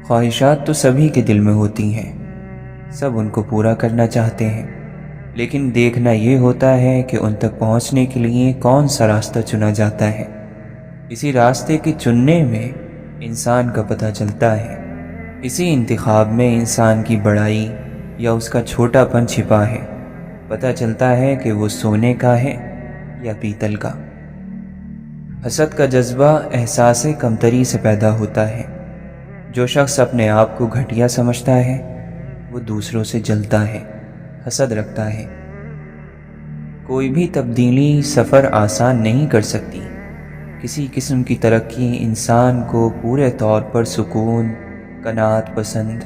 خواہشات تو سبھی کے دل میں ہوتی ہیں، سب ان کو پورا کرنا چاہتے ہیں، لیکن دیکھنا یہ ہوتا ہے کہ ان تک پہنچنے کے لیے کون سا راستہ چنا جاتا ہے۔ اسی راستے کے چننے میں انسان کا پتہ چلتا ہے، اسی انتخاب میں انسان کی بڑائی یا اس کا چھوٹا پن چھپا ہے۔ پتہ چلتا ہے کہ وہ سونے کا ہے یا پیتل کا۔ حسد کا جذبہ احساس کمتری سے پیدا ہوتا ہے۔ جو شخص اپنے آپ کو گھٹیا سمجھتا ہے وہ دوسروں سے جلتا ہے، حسد رکھتا ہے۔ کوئی بھی تبدیلی سفر آسان نہیں کر سکتی۔ کسی قسم کی ترقی انسان کو پورے طور پر سکون، قناعت پسند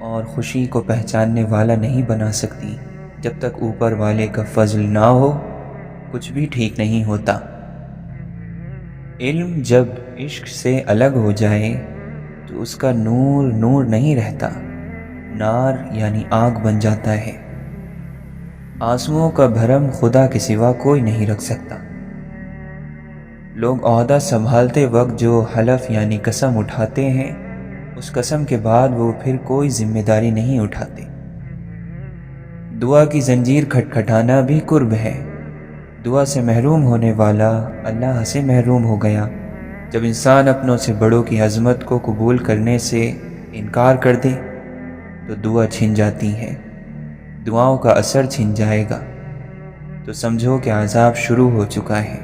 اور خوشی کو پہچاننے والا نہیں بنا سکتی۔ جب تک اوپر والے کا فضل نہ ہو کچھ بھی ٹھیک نہیں ہوتا۔ علم جب عشق سے الگ ہو جائے تو اس کا نور نور نہیں رہتا، نار یعنی آگ بن جاتا ہے۔ آنسوؤں کا بھرم خدا کے سوا کوئی نہیں رکھ سکتا۔ لوگ عہدہ سنبھالتے وقت جو حلف یعنی قسم اٹھاتے ہیں، اس قسم کے بعد وہ پھر کوئی ذمہ داری نہیں اٹھاتے۔ دعا کی زنجیر کھٹکھٹانا بھی قرب ہے۔ دعا سے محروم ہونے والا اللہ سے محروم ہو گیا۔ جب انسان اپنوں سے بڑوں کی عظمت کو قبول کرنے سے انکار کر دے تو دعا چھن جاتی ہے، دعاؤں کا اثر چھن جائے گا تو سمجھو کہ عذاب شروع ہو چکا ہے۔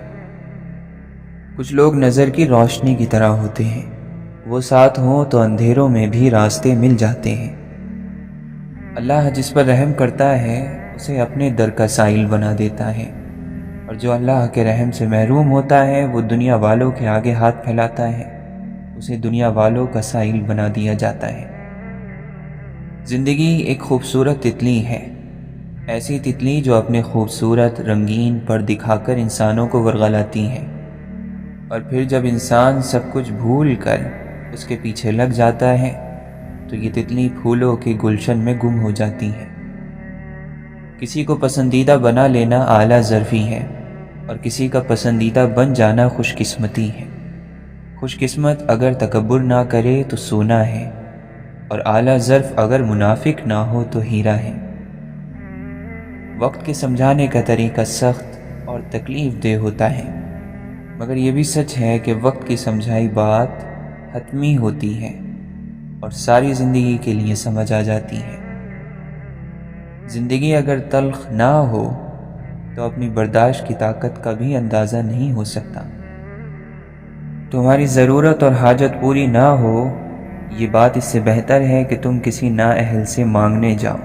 کچھ لوگ نظر کی روشنی کی طرح ہوتے ہیں، وہ ساتھ ہوں تو اندھیروں میں بھی راستے مل جاتے ہیں۔ اللہ جس پر رحم کرتا ہے اسے اپنے در کا سائل بنا دیتا ہے، اور جو اللہ کے رحم سے محروم ہوتا ہے وہ دنیا والوں کے آگے ہاتھ پھیلاتا ہے، اسے دنیا والوں کا سائل بنا دیا جاتا ہے۔ زندگی ایک خوبصورت تتلی ہے، ایسی تتلی جو اپنے خوبصورت رنگین پر دکھا کر انسانوں کو ورغلاتی ہے، اور پھر جب انسان سب کچھ بھول کر اس کے پیچھے لگ جاتا ہے تو یہ تتلی پھولوں کے گلشن میں گم ہو جاتی ہے۔ کسی کو پسندیدہ بنا لینا اعلیٰ ظرفی ہے، اور کسی کا پسندیدہ بن جانا خوش قسمتی ہے۔ خوش قسمت اگر تکبر نہ کرے تو سونا ہے، اور اعلیٰ ظرف اگر منافق نہ ہو تو ہیرا ہے۔ وقت کے سمجھانے کا طریقہ سخت اور تکلیف دہ ہوتا ہے، مگر یہ بھی سچ ہے کہ وقت کی سمجھائی بات حتمی ہوتی ہے اور ساری زندگی کے لیے سمجھ آ جاتی ہے۔ زندگی اگر تلخ نہ ہو تو اپنی برداشت کی طاقت کا بھی اندازہ نہیں ہو سکتا۔ تمہاری ضرورت اور حاجت پوری نہ ہو، یہ بات اس سے بہتر ہے کہ تم کسی نااہل سے مانگنے جاؤ۔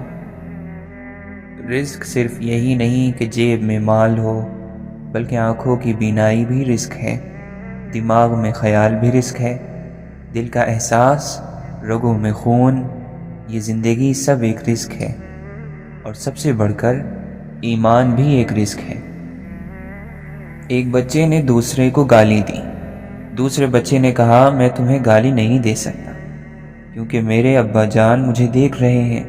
رزق صرف یہی نہیں کہ جیب میں مال ہو، بلکہ آنکھوں کی بینائی بھی رزق ہے، دماغ میں خیال بھی رزق ہے، دل کا احساس، رگوں میں خون، یہ زندگی سب ایک رزق ہے، اور سب سے بڑھ کر ایمان بھی ایک رزق ہے۔ ایک بچے نے دوسرے کو گالی دی۔ دوسرے بچے نے کہا میں تمہیں گالی نہیں دے سکتا کیونکہ میرے ابا جان مجھے دیکھ رہے ہیں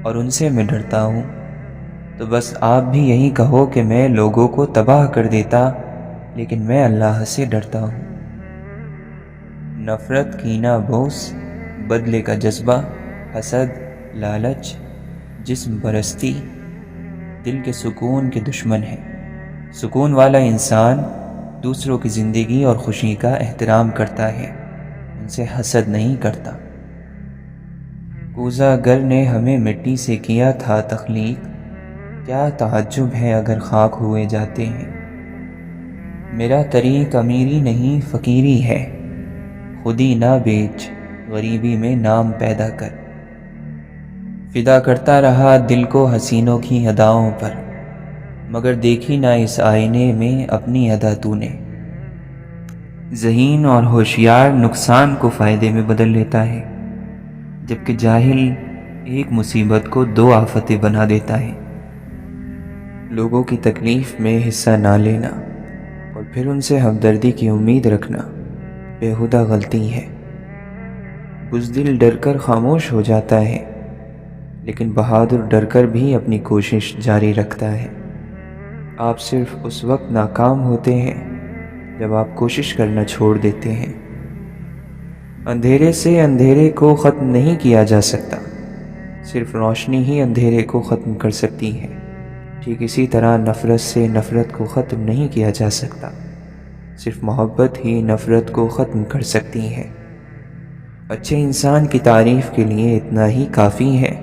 اور ان سے میں ڈرتا ہوں، تو بس آپ بھی یہی کہو کہ میں لوگوں کو تباہ کر دیتا لیکن میں اللہ سے ڈرتا ہوں۔ نفرت، کینہ، بغض، بدلے کا جذبہ، حسد، لالچ، جسم پرستی دل کے سکون کے دشمن ہیں۔ سکون والا انسان دوسروں کی زندگی اور خوشی کا احترام کرتا ہے، ان سے حسد نہیں کرتا۔ کوزہ گر نے ہمیں مٹی سے کیا تھا تخلیق، کیا تعجب ہے اگر خاک ہوئے جاتے ہیں۔ میرا طریق امیری نہیں فقیری ہے، خودی نہ بیچ غریبی میں نام پیدا کر۔ فدا کرتا رہا دل کو حسینوں کی اداؤں پر، مگر دیکھی نہ اس آئینے میں اپنی ادا تو نے۔ ذہین اور ہوشیار نقصان کو فائدے میں بدل لیتا ہے، جبکہ جاہل ایک مصیبت کو دو آفتیں بنا دیتا ہے۔ لوگوں کی تکلیف میں حصہ نہ لینا اور پھر ان سے ہمدردی کی امید رکھنا بےہودہ غلطی ہے۔ بزدل ڈر کر خاموش ہو جاتا ہے، لیکن بہادر ڈر کر بھی اپنی کوشش جاری رکھتا ہے۔ آپ صرف اس وقت ناکام ہوتے ہیں جب آپ کوشش کرنا چھوڑ دیتے ہیں۔ اندھیرے سے اندھیرے کو ختم نہیں کیا جا سکتا، صرف روشنی ہی اندھیرے کو ختم کر سکتی ہے۔ ٹھیک اسی طرح نفرت سے نفرت کو ختم نہیں کیا جا سکتا، صرف محبت ہی نفرت کو ختم کر سکتی ہے۔ اچھے انسان کی تعریف کے لیے اتنا ہی کافی ہے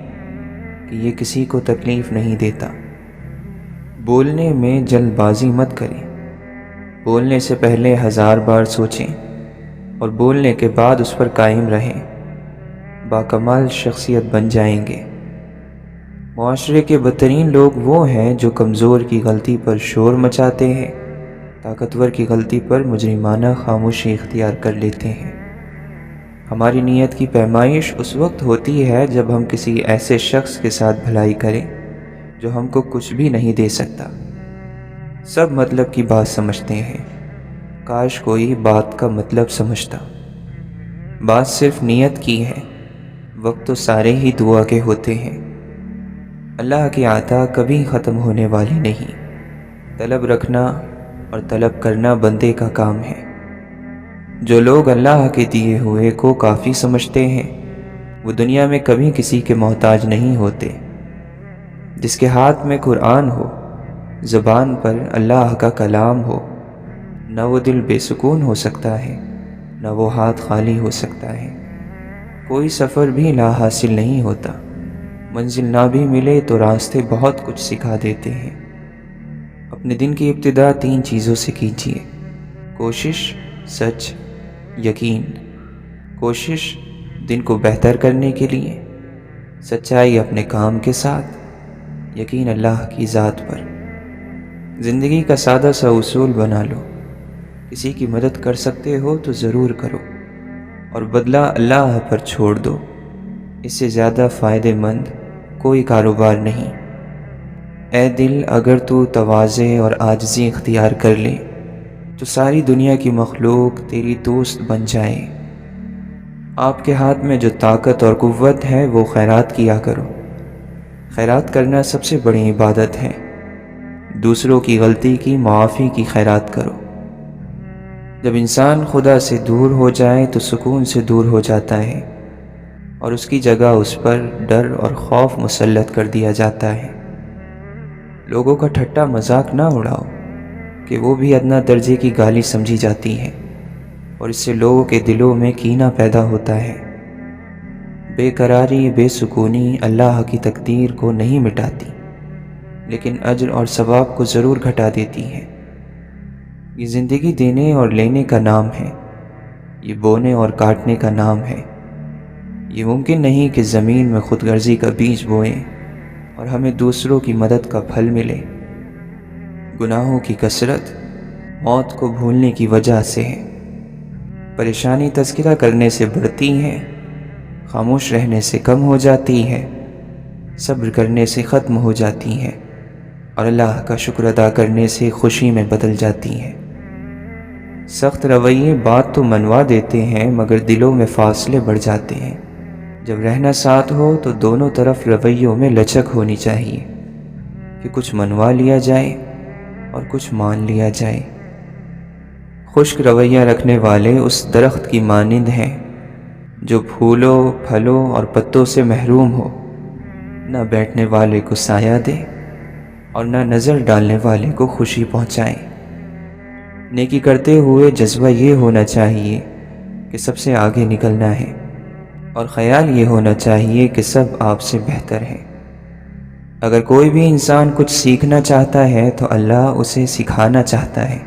کہ یہ کسی کو تکلیف نہیں دیتا۔ بولنے میں جلد بازی مت کریں، بولنے سے پہلے 1000 بار سوچیں اور بولنے کے بعد اس پر قائم رہیں، باکمال شخصیت بن جائیں گے۔ معاشرے کے بدترین لوگ وہ ہیں جو کمزور کی غلطی پر شور مچاتے ہیں، طاقتور کی غلطی پر مجرمانہ خاموشی اختیار کر لیتے ہیں۔ ہماری نیت کی پیمائش اس وقت ہوتی ہے جب ہم کسی ایسے شخص کے ساتھ بھلائی کریں جو ہم کو کچھ بھی نہیں دے سکتا۔ سب مطلب کی بات سمجھتے ہیں، کاش کوئی بات کا مطلب سمجھتا۔ بات صرف نیت کی ہے، وقت تو سارے ہی دعا کے ہوتے ہیں۔ اللہ کی عطا کبھی ختم ہونے والی نہیں، طلب رکھنا اور طلب کرنا بندے کا کام ہے۔ جو لوگ اللہ کے دیے ہوئے کو کافی سمجھتے ہیں وہ دنیا میں کبھی کسی کے محتاج نہیں ہوتے۔ جس کے ہاتھ میں قرآن ہو، زبان پر اللہ کا کلام ہو، نہ وہ دل بے سکون ہو سکتا ہے، نہ وہ ہاتھ خالی ہو سکتا ہے۔ کوئی سفر بھی لا حاصل نہیں ہوتا، منزل نہ بھی ملے تو راستے بہت کچھ سکھا دیتے ہیں۔ اپنے دن کی ابتدا 3 چیزوں سے کیجیے: کوشش، سچ، یقین۔ کوشش دن کو بہتر کرنے کے لیے، سچائی اپنے کام کے ساتھ، یقین اللہ کی ذات پر۔ زندگی کا سادہ سا اصول بنا لو، کسی کی مدد کر سکتے ہو تو ضرور کرو اور بدلہ اللہ پر چھوڑ دو۔ اس سے زیادہ فائدہ مند کوئی کاروبار نہیں۔ اے دل، اگر تو تواضع اور عاجزی اختیار کر لے تو ساری دنیا کی مخلوق تیری دوست بن جائے۔ آپ کے ہاتھ میں جو طاقت اور قوت ہے وہ خیرات کیا کرو۔ خیرات کرنا سب سے بڑی عبادت ہے۔ دوسروں کی غلطی کی معافی کی خیرات کرو۔ جب انسان خدا سے دور ہو جائے تو سکون سے دور ہو جاتا ہے اور اس کی جگہ اس پر ڈر اور خوف مسلط کر دیا جاتا ہے۔ لوگوں کا ٹھٹا مذاق نہ اڑاؤ کہ وہ بھی ادنیٰ درجے کی گالی سمجھی جاتی ہے اور اس سے لوگوں کے دلوں میں کینہ پیدا ہوتا ہے۔ بے قراری، بے سکونی اللہ کی تقدیر کو نہیں مٹاتی، لیکن اجر اور ثواب کو ضرور گھٹا دیتی ہے۔ یہ زندگی دینے اور لینے کا نام ہے، یہ بونے اور کاٹنے کا نام ہے۔ یہ ممکن نہیں کہ زمین میں خود غرضی کا بیج بوئیں اور ہمیں دوسروں کی مدد کا پھل ملے۔ گناہوں کی کثرت موت کو بھولنے کی وجہ سے ہے۔ پریشانی تذکرہ کرنے سے بڑھتی ہے، خاموش رہنے سے کم ہو جاتی ہے، صبر کرنے سے ختم ہو جاتی ہے اور اللہ کا شکر ادا کرنے سے خوشی میں بدل جاتی ہے۔ سخت رویے بات تو منوا دیتے ہیں مگر دلوں میں فاصلے بڑھ جاتے ہیں۔ جب رہنا ساتھ ہو تو دونوں طرف رویوں میں لچک ہونی چاہیے کہ کچھ منوا لیا جائے اور کچھ مان لیا جائے۔ خشک رویہ رکھنے والے اس درخت کی مانند ہیں جو پھولوں، پھلوں اور پتوں سے محروم ہو، نہ بیٹھنے والے کو سایہ دے اور نہ نظر ڈالنے والے کو خوشی پہنچائے۔ نیکی کرتے ہوئے جذبہ یہ ہونا چاہیے کہ سب سے آگے نکلنا ہے اور خیال یہ ہونا چاہیے کہ سب آپ سے بہتر ہیں۔ اگر کوئی بھی انسان کچھ سیکھنا چاہتا ہے تو اللہ اسے سکھانا چاہتا ہے۔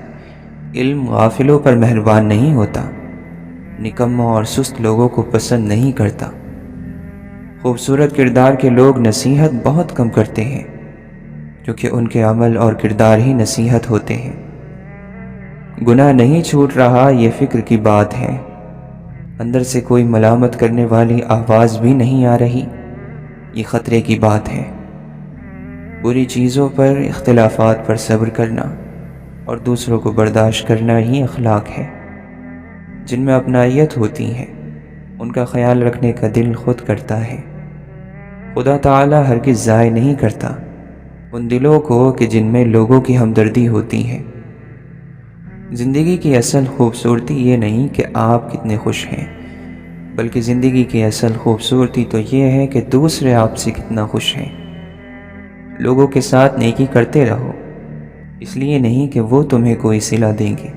علم غافلوں پر مہربان نہیں ہوتا، نکموں اور سست لوگوں کو پسند نہیں کرتا۔ خوبصورت کردار کے لوگ نصیحت بہت کم کرتے ہیں کیونکہ ان کے عمل اور کردار ہی نصیحت ہوتے ہیں۔ گناہ نہیں چھوٹ رہا یہ فکر کی بات ہے، اندر سے کوئی ملامت کرنے والی آواز بھی نہیں آ رہی یہ خطرے کی بات ہے۔ بری چیزوں پر، اختلافات پر صبر کرنا اور دوسروں کو برداشت کرنا ہی اخلاق ہے۔ جن میں اپنائیت ہوتی ہے ان کا خیال رکھنے کا دل خود کرتا ہے۔ خدا تعالی ہرگز ضائع نہیں کرتا ان دلوں کو کہ جن میں لوگوں کی ہمدردی ہوتی ہے۔ زندگی کی اصل خوبصورتی یہ نہیں کہ آپ کتنے خوش ہیں، بلکہ زندگی کی اصل خوبصورتی تو یہ ہے کہ دوسرے آپ سے کتنا خوش ہیں۔ لوگوں کے ساتھ نیکی کرتے رہو، اس لیے نہیں کہ وہ تمہیں کوئی صلہ دیں گے،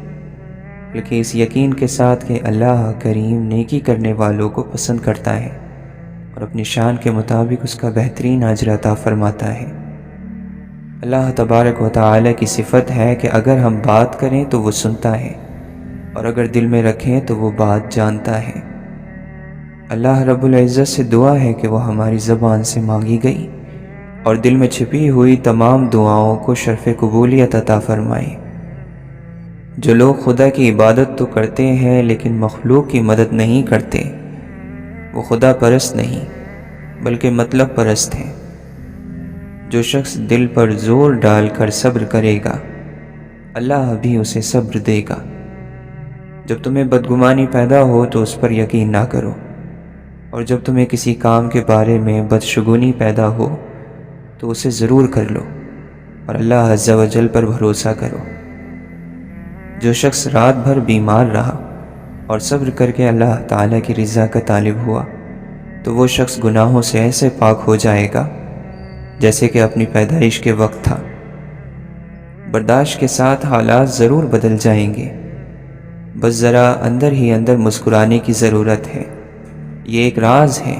بلکہ اس یقین کے ساتھ کہ اللہ کریم نیکی کرنے والوں کو پسند کرتا ہے اور اپنی شان کے مطابق اس کا بہترین اجر عطا فرماتا ہے۔ اللہ تبارک و تعالی کی صفت ہے کہ اگر ہم بات کریں تو وہ سنتا ہے، اور اگر دل میں رکھیں تو وہ بات جانتا ہے۔ اللہ رب العزت سے دعا ہے کہ وہ ہماری زبان سے مانگی گئی اور دل میں چھپی ہوئی تمام دعاؤں کو شرف قبولیت عطا فرمائے۔ جو لوگ خدا کی عبادت تو کرتے ہیں لیکن مخلوق کی مدد نہیں کرتے، وہ خدا پرست نہیں بلکہ مطلب پرست ہیں۔ جو شخص دل پر زور ڈال کر صبر کرے گا، اللہ بھی اسے صبر دے گا۔ جب تمہیں بدگمانی پیدا ہو تو اس پر یقین نہ کرو، اور جب تمہیں کسی کام کے بارے میں بدشگونی پیدا ہو تو اسے ضرور کر لو، اور اللہ عز و جل پر بھروسہ کرو۔ جو شخص رات بھر بیمار رہا اور صبر کر کے اللہ تعالیٰ کی رضا کا طالب ہوا تو وہ شخص گناہوں سے ایسے پاک ہو جائے گا جیسے کہ اپنی پیدائش کے وقت تھا۔ برداشت کے ساتھ حالات ضرور بدل جائیں گے، بس ذرا اندر ہی اندر مسکرانے کی ضرورت ہے۔ یہ ایک راز ہے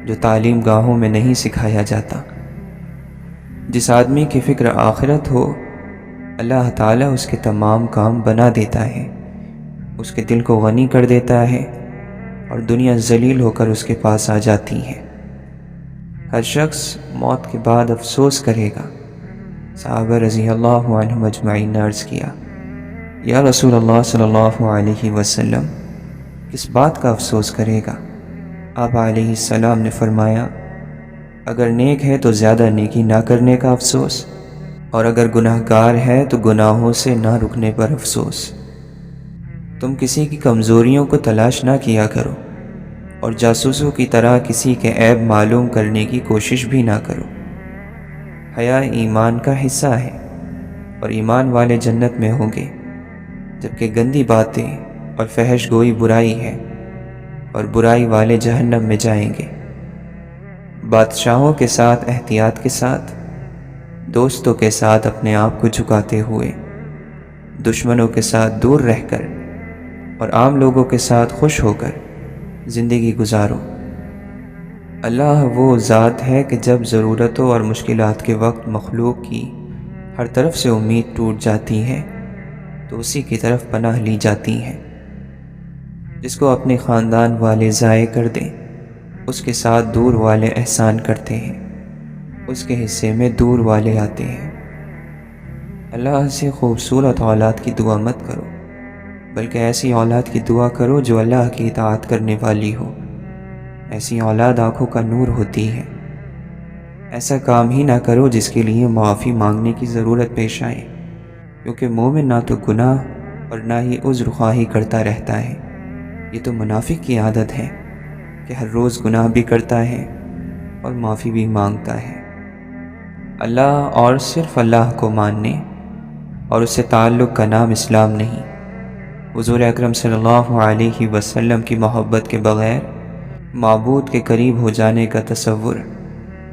جو تعلیم گاہوں میں نہیں سکھایا جاتا۔ جس آدمی کی فکر آخرت ہو، اللہ تعالیٰ اس کے تمام کام بنا دیتا ہے، اس کے دل کو غنی کر دیتا ہے، اور دنیا ذلیل ہو کر اس کے پاس آ جاتی ہے۔ ہر شخص موت کے بعد افسوس کرے گا۔ صحابہ رضی اللہ عنہم اجمعین نے عرض کیا، یا رسول اللہ صلی اللہ علیہ وسلم، کس بات کا افسوس کرے گا؟ آپ علیہ السلام نے فرمایا، اگر نیک ہے تو زیادہ نیکی نہ کرنے کا افسوس، اور اگر گناہ گار ہے تو گناہوں سے نہ رکنے پر افسوس۔ تم کسی کی کمزوریوں کو تلاش نہ کیا کرو، اور جاسوسوں کی طرح کسی کے عیب معلوم کرنے کی کوشش بھی نہ کرو۔ حیا ایمان کا حصہ ہے، اور ایمان والے جنت میں ہوں گے، جبکہ گندی باتیں اور فحش گوئی برائی ہے، اور برائی والے جہنم میں جائیں گے۔ بادشاہوں کے ساتھ احتیاط کے ساتھ، دوستوں کے ساتھ اپنے آپ کو جھکاتے ہوئے، دشمنوں کے ساتھ دور رہ کر، اور عام لوگوں کے ساتھ خوش ہو کر زندگی گزارو۔ اللہ وہ ذات ہے کہ جب ضرورتوں اور مشکلات کے وقت مخلوق کی ہر طرف سے امید ٹوٹ جاتی ہے تو اسی کی طرف پناہ لی جاتی ہے۔ جس کو اپنے خاندان والے ضائع کر دیں، اس کے ساتھ دور والے احسان کرتے ہیں، اس کے حصے میں دور والے آتے ہیں۔ اللہ سے خوبصورت اولاد کی دعا مت کرو، بلکہ ایسی اولاد کی دعا کرو جو اللہ کی اطاعت کرنے والی ہو۔ ایسی اولاد آنکھوں کا نور ہوتی ہے۔ ایسا کام ہی نہ کرو جس کے لیے معافی مانگنے کی ضرورت پیش آئے، کیونکہ مومن نہ تو گناہ اور نہ ہی عذر خواہی کرتا رہتا ہے۔ یہ تو منافق کی عادت ہے کہ ہر روز گناہ بھی کرتا ہے اور معافی بھی مانگتا ہے۔ اللہ اور صرف اللہ کو ماننے اور اس سے تعلق کا نام اسلام نہیں۔ حضور اکرم صلی اللہ علیہ وسلم کی محبت کے بغیر معبود کے قریب ہو جانے کا تصور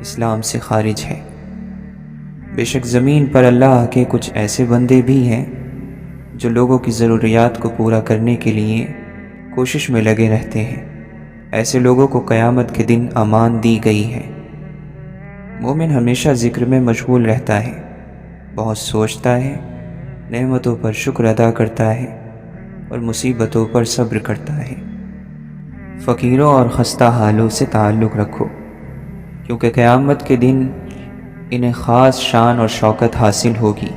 اسلام سے خارج ہے۔ بے شک زمین پر اللہ کے کچھ ایسے بندے بھی ہیں جو لوگوں کی ضروریات کو پورا کرنے کے لیے کوشش میں لگے رہتے ہیں۔ ایسے لوگوں کو قیامت کے دن امان دی گئی ہے۔ مومن ہمیشہ ذکر میں مشغول رہتا ہے، بہت سوچتا ہے، نعمتوں پر شکر ادا کرتا ہے اور مصیبتوں پر صبر کرتا ہے۔ فقیروں اور خستہ حالوں سے تعلق رکھو، کیونکہ قیامت کے دن انہیں خاص شان اور شوکت حاصل ہوگی۔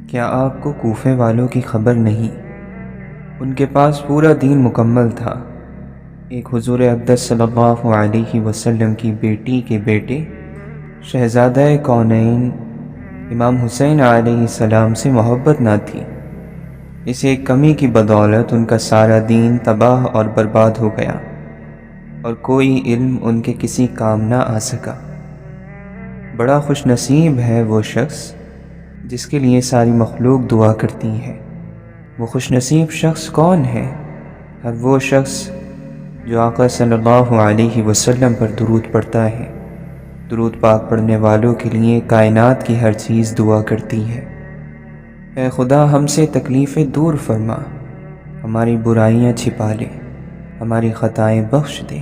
کیا آپ کو کوفے والوں کی خبر نہیں؟ ان کے پاس پورا دین مکمل تھا۔ ایک حضور اقدس صلی اللہ علیہ وسلم کی بیٹی کے بیٹے شہزادہ کونین امام حسین علیہ السلام سے محبت نہ تھی۔ اس ایک کمی کی بدولت ان کا سارا دین تباہ اور برباد ہو گیا، اور کوئی علم ان کے کسی کام نہ آ سکا۔ بڑا خوش نصیب ہے وہ شخص جس کے لیے ساری مخلوق دعا کرتی ہے۔ وہ خوش نصیب شخص کون ہے ہر وہ شخص جو آقا صلی اللہ علیہ وسلم پر درود پڑھتا ہے، درود پاک پڑھنے والوں کے لیے کائنات کی ہر چیز دعا کرتی ہے۔ اے خدا ہم سے تکلیفیں دور فرما، ہماری برائیاں چھپا لے، ہماری خطائیں بخش دے،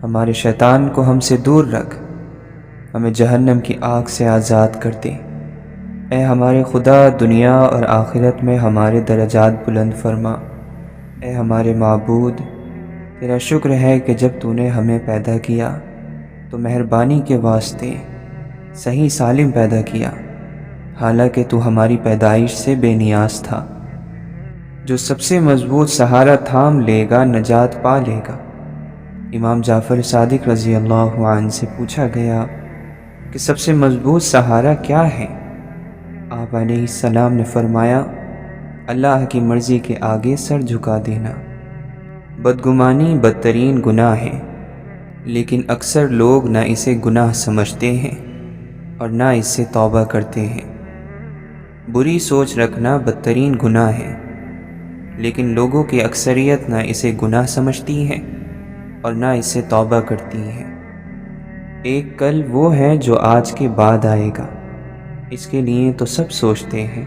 ہمارے شیطان کو ہم سے دور رکھ، ہمیں جہنم کی آگ سے آزاد کر دے۔ اے ہمارے خدا دنیا اور آخرت میں ہمارے درجات بلند فرما۔ اے ہمارے معبود، تیرا شکر ہے کہ جب تو نے ہمیں پیدا کیا تو مہربانی کے واسطے صحیح سالم پیدا کیا، حالانکہ تو ہماری پیدائش سے بے نیاز تھا۔ جو سب سے مضبوط سہارا تھام لے گا نجات پا لے گا۔ امام جعفر صادق رضی اللہ عنہ سے پوچھا گیا کہ سب سے مضبوط سہارا کیا ہے؟ آپ علیہ السلام نے فرمایا، اللہ کی مرضی کے آگے سر جھکا دینا۔ بدگمانی بدترین گناہ ہے، لیکن اکثر لوگ نہ اسے گناہ سمجھتے ہیں اور نہ اس سے توبہ کرتے ہیں۔ بری سوچ رکھنا بدترین گناہ ہے، لیکن لوگوں کی اکثریت نہ اسے گناہ سمجھتی ہے اور نہ اس سے توبہ کرتی ہے۔ ایک کل وہ ہے جو آج کے بعد آئے گا، اس کے لیے تو سب سوچتے ہیں،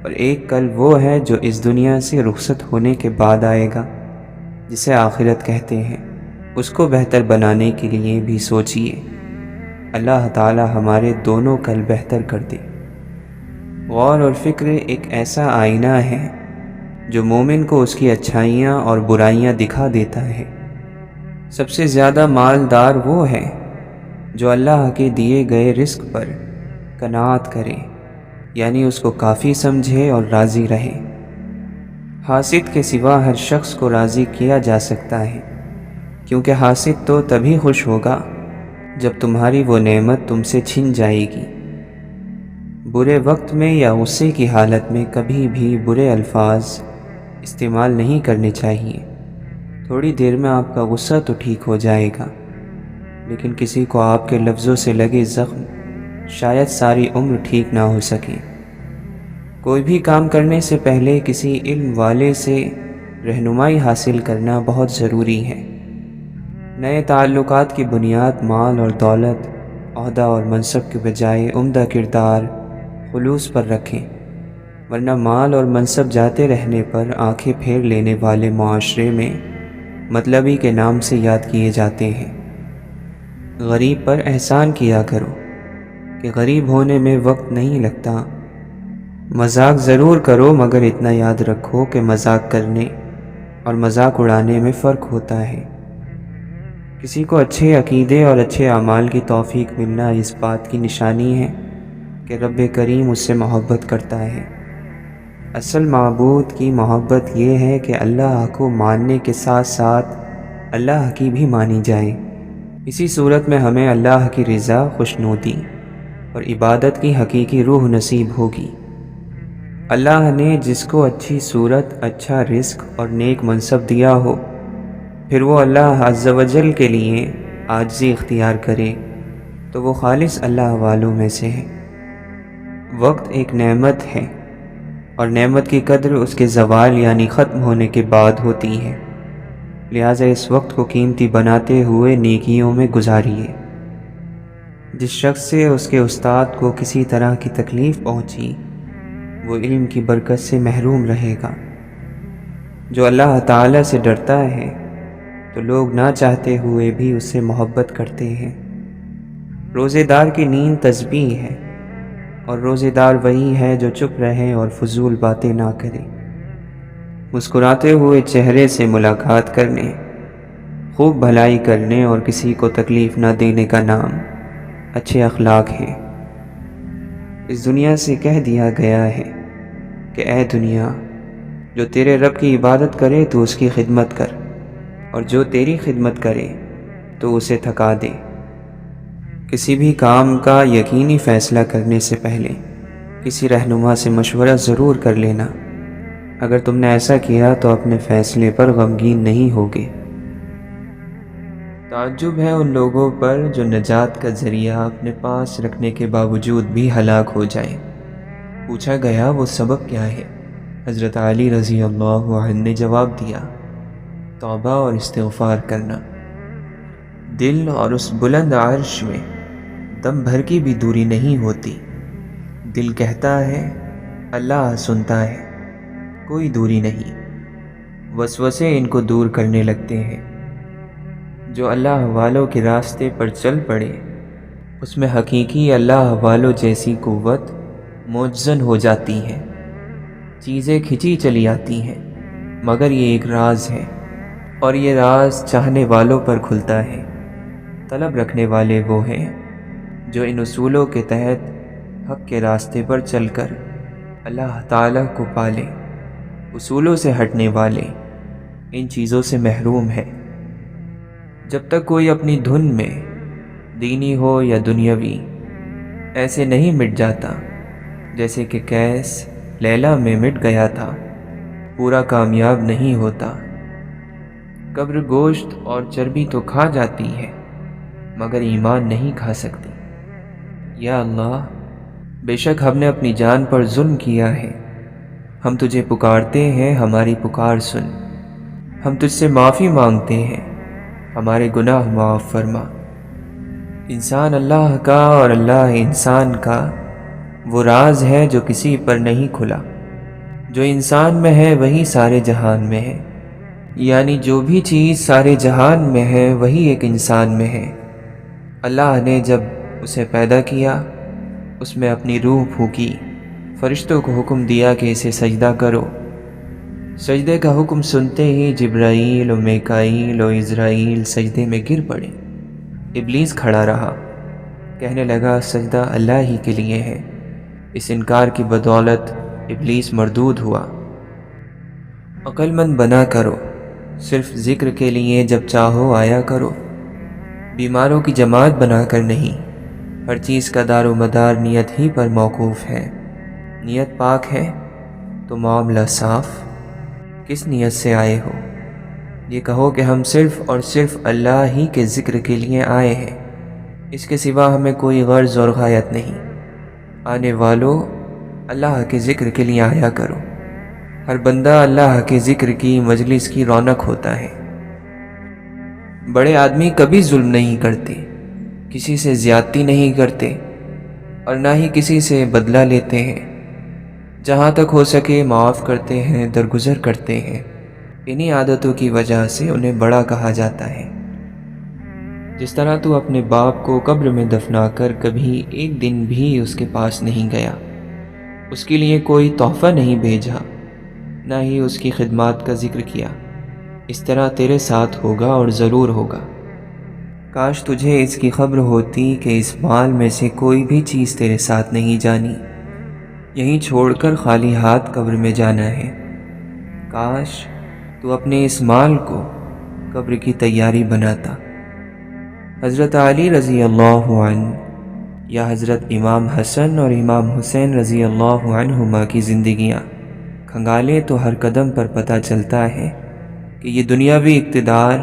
اور ایک کل وہ ہے جو اس دنیا سے رخصت ہونے کے بعد آئے گا، جسے آخرت کہتے ہیں۔ اس کو بہتر بنانے کے لیے بھی سوچئے۔ اللہ تعالی ہمارے دونوں کل بہتر کر دے۔ غور اور فکر ایک ایسا آئینہ ہے جو مومن کو اس کی اچھائیاں اور برائیاں دکھا دیتا ہے۔ سب سے زیادہ مالدار وہ ہے جو اللہ کے دیے گئے رزق پر قناعت کرے، یعنی اس کو کافی سمجھے اور راضی رہے۔ حاسد کے سوا ہر شخص کو راضی کیا جا سکتا ہے، کیونکہ حاسد تو تبھی خوش ہوگا جب تمہاری وہ نعمت تم سے چھن جائے گی۔ برے وقت میں یا غصے کی حالت میں کبھی بھی برے الفاظ استعمال نہیں کرنے چاہیے۔ تھوڑی دیر میں آپ کا غصہ تو ٹھیک ہو جائے گا، لیکن کسی کو آپ کے لفظوں سے لگے زخم شاید ساری عمر ٹھیک نہ ہو سکے۔ کوئی بھی کام کرنے سے پہلے کسی علم والے سے رہنمائی حاصل کرنا بہت ضروری ہے۔ نئے تعلقات کی بنیاد مال اور دولت، عہدہ اور منصب کے بجائے عمدہ کردار، خلوص پر رکھیں، ورنہ مال اور منصب جاتے رہنے پر آنکھیں پھیر لینے والے معاشرے میں مطلبی کے نام سے یاد کیے جاتے ہیں۔ غریب پر احسان کیا کرو کہ غریب ہونے میں وقت نہیں لگتا۔ مذاق ضرور کرو، مگر اتنا یاد رکھو کہ مذاق کرنے اور مذاق اڑانے میں فرق ہوتا ہے۔ کسی کو اچھے عقیدے اور اچھے اعمال کی توفیق ملنا اس بات کی نشانی ہے کہ رب کریم اس سے محبت کرتا ہے۔ اصل معبود کی محبت یہ ہے کہ اللہ کو ماننے کے ساتھ ساتھ اللہ کی بھی مانی جائے۔ اسی صورت میں ہمیں اللہ کی رضا، خوشنودی اور عبادت کی حقیقی روح نصیب ہوگی۔ اللہ نے جس کو اچھی صورت، اچھا رزق اور نیک منصب دیا ہو، پھر وہ اللہ عز و جل کے لیے عاجزی اختیار کرے تو وہ خالص اللہ والوں میں سے ہے۔ وقت ایک نعمت ہے، اور نعمت کی قدر اس کے زوال یعنی ختم ہونے کے بعد ہوتی ہے، لہٰذا اس وقت کو قیمتی بناتے ہوئے نیکیوں میں گزاریے۔ جس شخص سے اس کے استاد کو کسی طرح کی تکلیف پہنچی، وہ علم کی برکت سے محروم رہے گا۔ جو اللہ تعالی سے ڈرتا ہے تو لوگ نہ چاہتے ہوئے بھی اس سے محبت کرتے ہیں۔ روزے دار کی نیند تسبیح ہے، اور روزے دار وہی ہے جو چپ رہے اور فضول باتیں نہ کرے۔ مسکراتے ہوئے چہرے سے ملاقات کرنے، خوب بھلائی کرنے اور کسی کو تکلیف نہ دینے کا نام اچھے اخلاق ہیں۔ اس دنیا سے کہہ دیا گیا ہے کہ اے دنیا، جو تیرے رب کی عبادت کرے تو اس کی خدمت کر، اور جو تیری خدمت کرے تو اسے تھکا دے۔ کسی بھی کام کا یقینی فیصلہ کرنے سے پہلے کسی رہنما سے مشورہ ضرور کر لینا۔ اگر تم نے ایسا کیا تو اپنے فیصلے پر غمگین نہیں ہوگے۔ تعجب ہے ان لوگوں پر جو نجات کا ذریعہ اپنے پاس رکھنے کے باوجود بھی ہلاک ہو جائیں۔ پوچھا گیا وہ سبب کیا ہے؟ حضرت علی رضی اللہ عنہ نے جواب دیا، توبہ اور استغفار کرنا۔ دل اور اس بلند عرش میں دم بھر کی بھی دوری نہیں ہوتی۔ دل کہتا ہے اللہ سنتا ہے، کوئی دوری نہیں۔ وسوسے ان کو دور کرنے لگتے ہیں۔ جو اللہ والوں کے راستے پر چل پڑے اس میں حقیقی اللہ والوں جیسی قوت موجزن ہو جاتی ہے۔ چیزیں کھچی چلی آتی ہیں، مگر یہ ایک راز ہے، اور یہ راز چاہنے والوں پر کھلتا ہے۔ طلب رکھنے والے وہ ہیں جو ان اصولوں کے تحت حق کے راستے پر چل کر اللہ تعالیٰ کو پالے۔ اصولوں سے ہٹنے والے ان چیزوں سے محروم ہیں۔ جب تک کوئی اپنی دھن میں دینی ہو یا دنیاوی ایسے نہیں مٹ جاتا جیسے کہ قیس لیلا میں مٹ گیا تھا، پورا کامیاب نہیں ہوتا۔ قبر گوشت اور چربی تو کھا جاتی ہے مگر ایمان نہیں کھا سکتی۔ یا اللہ، بے شک ہم نے اپنی جان پر ظلم کیا ہے، ہم تجھے پکارتے ہیں، ہماری پکار سن۔ ہم تجھ سے معافی مانگتے ہیں، ہمارے گناہ معاف فرما۔ انسان اللہ کا اور اللہ انسان کا وہ راز ہے جو کسی پر نہیں کھلا۔ جو انسان میں ہے وہی سارے جہان میں ہے، یعنی جو بھی چیز سارے جہان میں ہے وہی ایک انسان میں ہے۔ اللہ نے جب اسے پیدا کیا اس میں اپنی روح پھونکی، فرشتوں کو حکم دیا کہ اسے سجدہ کرو۔ سجدے کا حکم سنتے ہی جبرائیل و میکائیل و عزرائیل سجدے میں گر پڑے۔ ابلیس کھڑا رہا، کہنے لگا سجدہ اللہ ہی کے لیے ہے۔ اس انکار کی بدولت ابلیس مردود ہوا۔ عقل مند بنا کرو، صرف ذکر کے لیے جب چاہو آیا کرو۔ بیماروں کی جماعت بنا کر نہیں، ہر چیز کا دار و مدار نیت ہی پر موقوف ہے۔ نیت پاک ہے تو معاملہ صاف۔ کس نیت سے آئے ہو؟ یہ کہو کہ ہم صرف اور صرف اللہ ہی کے ذکر کے لیے آئے ہیں، اس کے سوا ہمیں کوئی غرض اور غایت نہیں۔ آنے والوں، اللہ کے ذکر کے لیے آیا کرو۔ ہر بندہ اللہ کے ذکر کی مجلس کی رونق ہوتا ہے۔ بڑے آدمی کبھی ظلم نہیں کرتے، کسی سے زیادتی نہیں کرتے اور نہ ہی کسی سے بدلہ لیتے ہیں۔ جہاں تک ہو سکے معاف کرتے ہیں، درگزر کرتے ہیں۔ انہی عادتوں کی وجہ سے انہیں بڑا کہا جاتا ہے۔ جس طرح تو اپنے باپ کو قبر میں دفنا کر کبھی ایک دن بھی اس کے پاس نہیں گیا، اس کے لیے کوئی تحفہ نہیں بھیجا، نہ ہی اس کی خدمات کا ذکر کیا، اس طرح تیرے ساتھ ہوگا اور ضرور ہوگا۔ کاش تجھے اس کی خبر ہوتی کہ اس مال میں سے کوئی بھی چیز تیرے ساتھ نہیں جانی، یہیں چھوڑ کر خالی ہاتھ قبر میں جانا ہے۔ کاش تو اپنے اس مال کو قبر کی تیاری بناتا۔ حضرت علی رضی اللہ عنہ یا حضرت امام حسن اور امام حسین رضی اللہ عنہما کی زندگیاں کھنگالے تو ہر قدم پر پتہ چلتا ہے کہ یہ دنیاوی اقتدار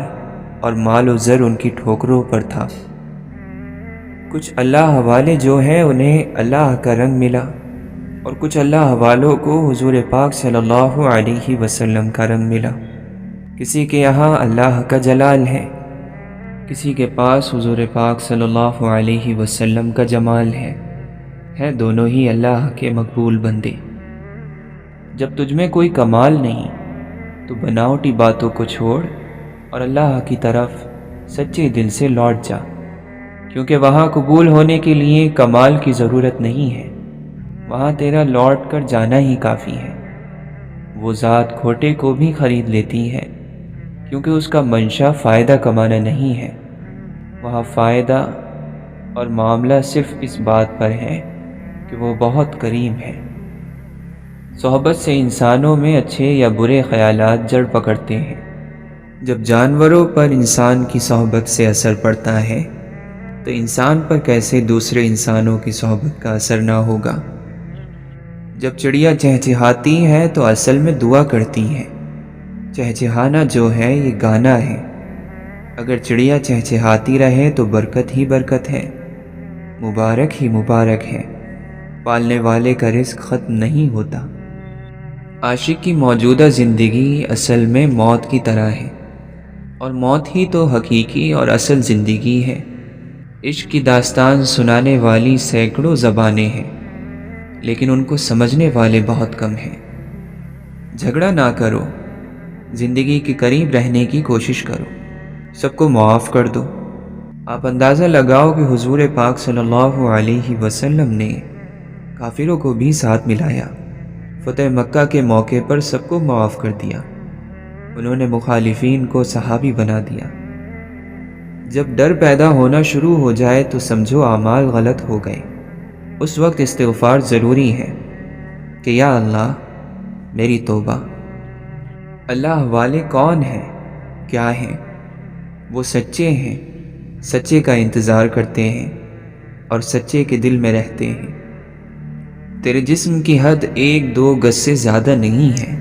اور مال و زر ان کی ٹھوکروں پر تھا۔ کچھ اللہ والے جو ہیں انہیں اللہ کا رنگ ملا، اور کچھ اللہ والوں کو حضور پاک صلی اللہ علیہ وسلم کا رنگ ملا۔ کسی کے یہاں اللہ کا جلال کسی کے پاس حضور پاک صلی اللہ علیہ وسلم کا جمال ہے دونوں ہی اللہ کے مقبول بندے۔ جب تجھ میں کوئی کمال نہیں تو بناوٹی باتوں کو چھوڑ اور اللہ کی طرف سچے دل سے لوٹ جا، کیونکہ وہاں قبول ہونے کے لیے کمال کی ضرورت نہیں ہے، وہاں تیرا لوٹ کر جانا ہی کافی ہے۔ وہ ذات کھوٹے کو بھی خرید لیتی ہے، کیونکہ اس کا منشا فائدہ کمانا نہیں ہے، وہاں فائدہ اور معاملہ صرف اس بات پر ہے کہ وہ بہت کریم ہے۔ صحبت سے انسانوں میں اچھے یا برے خیالات جڑ پکڑتے ہیں۔ جب جانوروں پر انسان کی صحبت سے اثر پڑتا ہے تو انسان پر کیسے دوسرے انسانوں کی صحبت کا اثر نہ ہوگا۔ جب چڑیا چہچہاتی ہے تو اصل میں دعا کرتی ہے۔ چہچہانا جو ہے یہ گانا ہے۔ اگر چڑیا چہچہاتی رہے تو برکت ہی برکت ہے، مبارک ہی مبارک ہے۔ پالنے والے کا رزق ختم نہیں ہوتا۔ عاشق کی موجودہ زندگی اصل میں موت کی طرح ہے۔ اور موت ہی تو حقیقی اور اصل زندگی ہے۔ عشق کی داستان سنانے والی سینکڑوں زبانیں ہیں، لیکن ان کو سمجھنے والے بہت کم ہیں۔ جھگڑا نہ کرو، زندگی کے قریب رہنے کی کوشش کرو، سب کو معاف کر دو۔ آپ اندازہ لگاؤ کہ حضور پاک صلی اللہ علیہ وسلم نے کافروں کو بھی ساتھ ملایا۔ فتح مکہ کے موقع پر سب کو معاف کر دیا۔ انہوں نے مخالفین کو صحابی بنا دیا۔ جب ڈر پیدا ہونا شروع ہو جائے تو سمجھو اعمال غلط ہو گئے۔ اس وقت استغفار ضروری ہے کہ یا اللہ میری توبہ۔ اللہ والے کون ہیں؟ کیا ہیں؟ وہ سچے ہیں، سچے کا انتظار کرتے ہیں اور سچے کے دل میں رہتے ہیں۔ تیرے جسم کی حد 1-2 گز سے زیادہ نہیں ہے،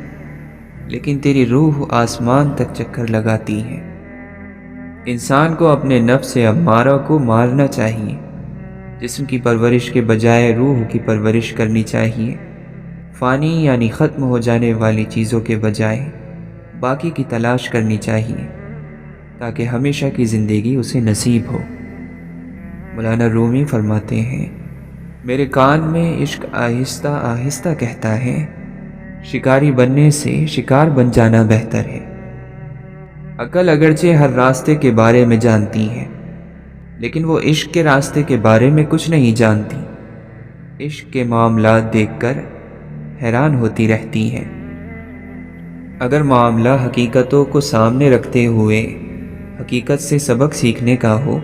لیکن تیری روح آسمان تک چکر لگاتی ہے۔ انسان کو اپنے نفس امارہ کو مارنا چاہیے۔ جسم کی پرورش کے بجائے روح کی پرورش کرنی چاہیے۔ فانی یعنی ختم ہو جانے والی چیزوں کے بجائے باقی کی تلاش کرنی چاہیے، تاکہ ہمیشہ کی زندگی اسے نصیب ہو۔ مولانا رومی فرماتے ہیں، میرے کان میں عشق آہستہ آہستہ کہتا ہے، شکاری بننے سے شکار بن جانا بہتر ہے۔ عقل اگرچہ ہر راستے کے بارے میں جانتی ہے، لیکن وہ عشق کے راستے کے بارے میں کچھ نہیں جانتی۔ عشق کے معاملات دیکھ کر حیران ہوتی رہتی ہے۔ اگر معاملہ حقیقتوں کو سامنے رکھتے ہوئے حقیقت سے سبق سیکھنے کا ہو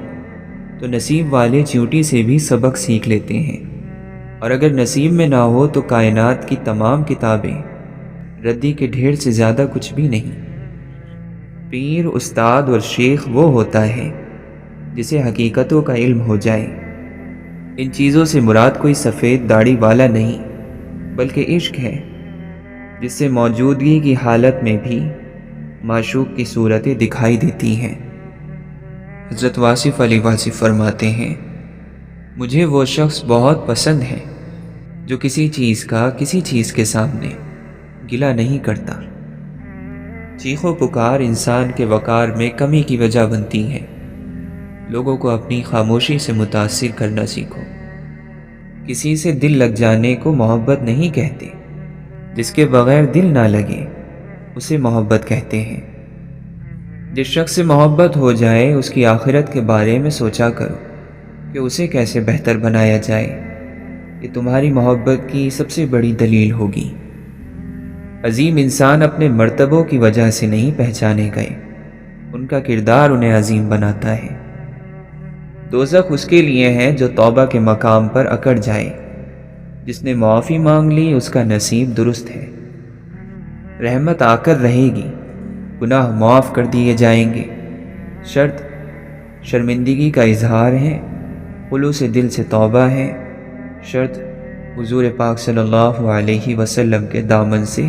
تو نصیب والے چیونٹی سے بھی سبق سیکھ لیتے ہیں، اور اگر نصیب میں نہ ہو تو کائنات کی تمام کتابیں ردی کے ڈھیر سے زیادہ کچھ بھی نہیں۔ پیر، استاد اور شیخ وہ ہوتا ہے جسے حقیقتوں کا علم ہو جائے۔ ان چیزوں سے مراد کوئی سفید داڑھی والا نہیں، بلکہ عشق ہے، جس سے موجودگی کی حالت میں بھی معشوق کی صورتیں دکھائی دیتی ہیں۔ حضرت واصف علی واصف فرماتے ہیں، مجھے وہ شخص بہت پسند ہے جو کسی چیز کا کسی چیز کے سامنے گلہ نہیں کرتا۔ چیخ و پکار انسان کے وقار میں کمی کی وجہ بنتی ہے۔ لوگوں کو اپنی خاموشی سے متاثر کرنا سیکھو۔ کسی سے دل لگ جانے کو محبت نہیں کہتے، جس کے بغیر دل نہ لگے اسے محبت کہتے ہیں۔ جس شخص سے محبت ہو جائے اس کی آخرت کے بارے میں سوچا کرو کہ اسے کیسے بہتر بنایا جائے۔ یہ تمہاری محبت کی سب سے بڑی دلیل ہوگی۔ عظیم انسان اپنے مرتبوں کی وجہ سے نہیں پہچانے گئے، ان کا کردار انہیں عظیم بناتا ہے۔ دوزخ اس کے لیے ہے جو توبہ کے مقام پر اکڑ جائے۔ جس نے معافی مانگ لی اس کا نصیب درست ہے۔ رحمت آ کر رہے گی، گناہ معاف کر دیے جائیں گے۔ شرط شرمندگی کا اظہار ہے، خلوص دل سے توبہ ہے۔ شرط حضور پاک صلی اللہ علیہ وسلم کے دامن سے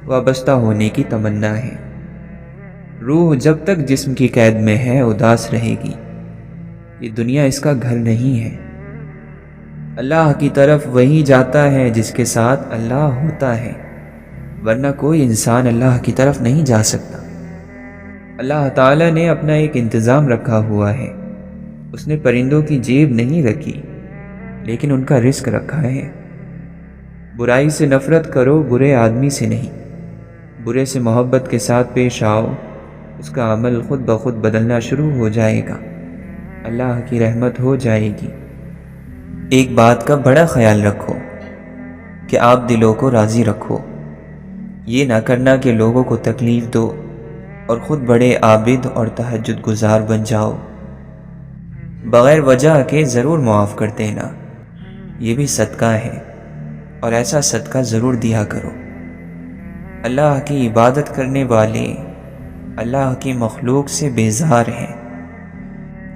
وابستہ ہونے کی تمنا ہے۔ روح جب تک جسم کی قید میں ہے اداس رہے گی۔ یہ دنیا اس کا گھر نہیں ہے۔ اللہ کی طرف وہی جاتا ہے جس کے ساتھ اللہ ہوتا ہے، ورنہ کوئی انسان اللہ کی طرف نہیں جا سکتا۔ اللہ تعالیٰ نے اپنا ایک انتظام رکھا ہوا ہے۔ اس نے پرندوں کی جیب نہیں رکھی، لیکن ان کا رزق رکھا ہے۔ برائی سے نفرت کرو، برے آدمی سے نہیں۔ برے سے محبت کے ساتھ پیش آؤ، اس کا عمل خود بخود بدلنا شروع ہو جائے گا، اللہ کی رحمت ہو جائے گی۔ ایک بات کا بڑا خیال رکھو کہ آپ دلوں کو راضی رکھو۔ یہ نہ کرنا کہ لوگوں کو تکلیف دو اور خود بڑے عابد اور تہجد گزار بن جاؤ۔ بغیر وجہ کے ضرور معاف کر دینا، یہ بھی صدقہ ہے، اور ایسا صدقہ ضرور دیا کرو۔ اللہ کی عبادت کرنے والے اللہ کی مخلوق سے بیزار ہیں۔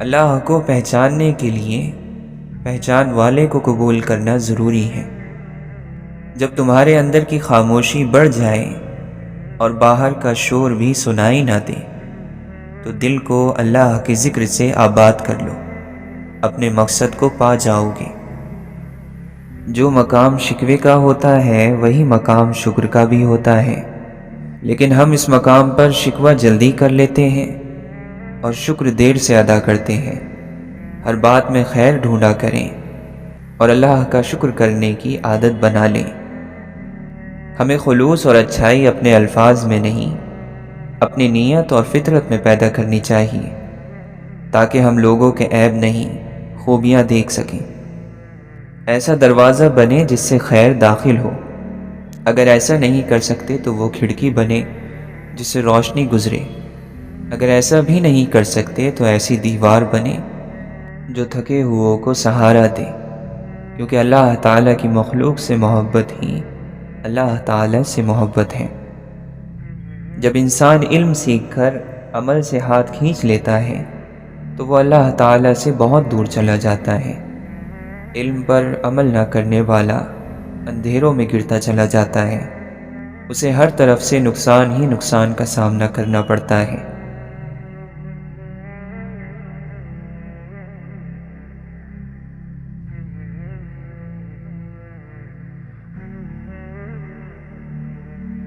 اللہ کو پہچاننے کے لیے پہچان والے کو قبول کرنا ضروری ہے۔ جب تمہارے اندر کی خاموشی بڑھ جائے اور باہر کا شور بھی سنائی نہ دے تو دل کو اللہ کے ذکر سے آباد کر لو، اپنے مقصد کو پا جاؤ گے۔ جو مقام شکوے کا ہوتا ہے وہی مقام شکر کا بھی ہوتا ہے، لیکن ہم اس مقام پر شکوہ جلدی کر لیتے ہیں اور شکر دیر سے ادا کرتے ہیں۔ ہر بات میں خیر ڈھونڈا کریں اور اللہ کا شکر کرنے کی عادت بنا لیں۔ ہمیں خلوص اور اچھائی اپنے الفاظ میں نہیں، اپنی نیت اور فطرت میں پیدا کرنی چاہیے، تاکہ ہم لوگوں کے عیب نہیں، خوبیاں دیکھ سکیں۔ ایسا دروازہ بنے جس سے خیر داخل ہو۔ اگر ایسا نہیں کر سکتے تو وہ کھڑکی بنے جس سے روشنی گزرے۔ اگر ایسا بھی نہیں کر سکتے تو ایسی دیوار بنے جو تھکے ہوئوں کو سہارا دے، کیونکہ اللہ تعالیٰ کی مخلوق سے محبت ہی اللہ تعالیٰ سے محبت ہے۔ جب انسان علم سیکھ کر عمل سے ہاتھ کھینچ لیتا ہے تو وہ اللہ تعالیٰ سے بہت دور چلا جاتا ہے۔ علم پر عمل نہ کرنے والا اندھیروں میں گرتا چلا جاتا ہے، اسے ہر طرف سے نقصان ہی نقصان کا سامنا کرنا پڑتا ہے۔